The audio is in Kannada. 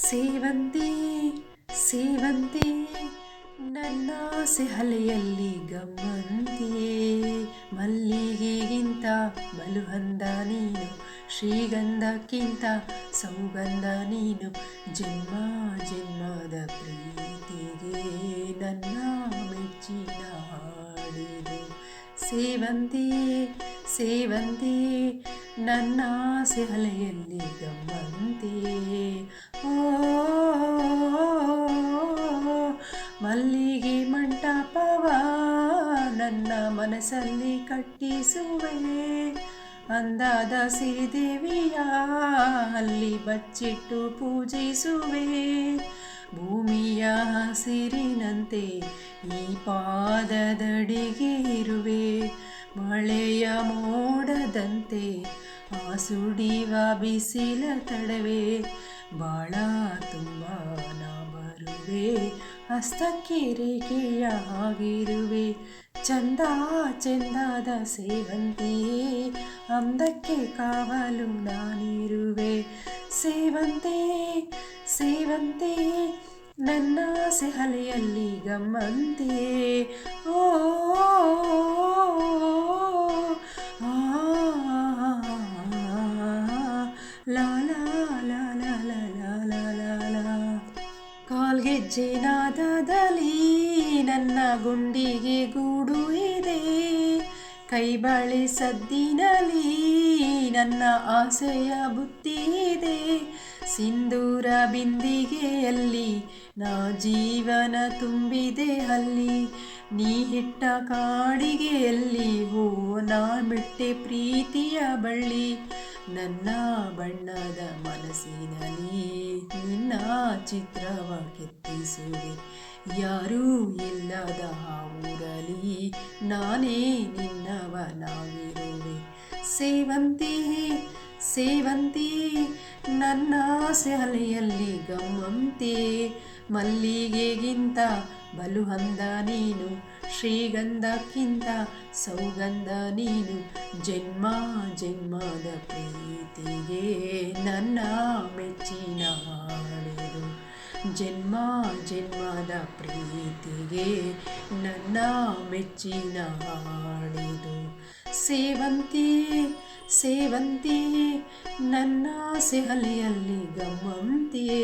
ಸೇವಂತಿ ಸೇವಂತಿ ನನ್ನಾಸೆ ಹಲೆಯಲ್ಲಿ ಗಮ್ಮಂತಿ ಮಲ್ಲಿಗೆಗಿಂತ ಬಲುಹಂದ ನೀನು ಶ್ರೀಗಂಧಕ್ಕಿಂತ ಸೌಗಂಧ ನೀನು ಜನ್ಮ ಜನ್ಮದ ಪ್ರೀತಿಗೆ ನನ್ನ ಮೆಚ್ಚಿನ ಹಾಡಿದು ಸೇವಂತಿ ಸೇವಂತಿ ನನ್ನಾಸೆ ಹಲೆಯಲ್ಲಿ ಗಮ್ಮಂತಿ ಓ ಮಲ್ಲಿಗೆ ಮಂಟಪವ ನನ್ನ ಮನಸ್ಸಲ್ಲಿ ಕಟ್ಟಿಸುವೆ ಅಂದಾದ ಸಿರಿದೇವಿಯ ಅಲ್ಲಿ ಬಚ್ಚಿಟ್ಟು ಪೂಜಿಸುವೆ ಭೂಮಿಯ ಹಸಿರಿನಂತೆ ಈ ಪಾದದಡಿಗೆ ಇರುವೆ ಮಳೆಯ ಮೋಡದಂತೆ ಆ ಸುಡಿವ ಬಿಸಿಲ ತಡವೆ ಬಾಳ ತುಂಬ ನಾ ಬರುವೆ ಹಸ್ತಕ್ಕೆ ರೇಖೆಯ ಹಾಗಿರುವೆ ಚಂದ ಚಂದದ ಸೇವಂತಿಯೇ ಅಂದಕ್ಕೆ ಕಾವಲು ನಾನಿರುವೆ ಸೇವಂತಿ ಸೇವಂತಿ ನನ್ನ ಸೆಹಲೆಯಲ್ಲಿ ಗಮ್ಮಂತಿಯೇ ಓ ಲಾ ಲಾ ಲಾ ಲಾ ಲಾ ಲಾ ಲಾ ಲಾ ಕಾಲ್ಗೆಜ್ಜೆ ನಾದದಲ್ಲಿ ನನ್ನ ಗುಂಡಿಗೆ ಗೂಡು ಇದೆ ಕೈಬಳೆ ಸದ್ದಿನಲ್ಲಿ ನನ್ನ ಆಸೆಯ ಬುತ್ತಿ ಇದೆ ಸಿಂಧೂರ ಬಿಂದಿಗೆಯಲ್ಲಿ ನಾ ಜೀವನ ತುಂಬಿದೆ ಅಲ್ಲಿ ನೀ ಹಿಟ್ಟ ಕಾಡಿಗೆಯಲ್ಲಿ ಹೋ ನಾ ಬಿಟ್ಟೆ ಪ್ರೀತಿಯ ಬಳ್ಳಿ ನನ್ನ ಬಣ್ಣದ ಮನಸ್ಸಿನಲ್ಲಿ ನಿನ್ನ ಚಿತ್ರವ ಕೆತ್ತಿಸುವೆ ಯಾರೂ ಇಲ್ಲದ ಆ ಊರಲ್ಲಿ ನಾನೇ ನಿನ್ನವನಾಗಿರುವೆ ಸೇವಂತಿ ಸೇವಂತಿ ನನ್ನ ಸೆಹಲೆಯಲ್ಲಿ ಗಮ್ಮಂತಿ ಮಲ್ಲಿಗೆಗಿಂತ ಬಲುಹಂದ ನೀನು ಶ್ರೀಗಂಧಕ್ಕಿಂತ ಸೌಗಂಧ ನೀನು ಜನ್ಮ ಜನ್ಮದ ಪ್ರೀತಿಗೆ ನನ್ನ ಮೆಚ್ಚಿನ ಹಾಡಿದು ಜನ್ಮ ಜನ್ಮದ ಪ್ರೀತಿಗೆ ನನ್ನ ಮೆಚ್ಚಿನ ಹಾಡಿದು ಸೇವಂತಿ ಸೇವಂತಿ ನನ್ನ ಸೆಹಲೆಯಲ್ಲಿ ಗಮ್ಮಂತಿಯೇ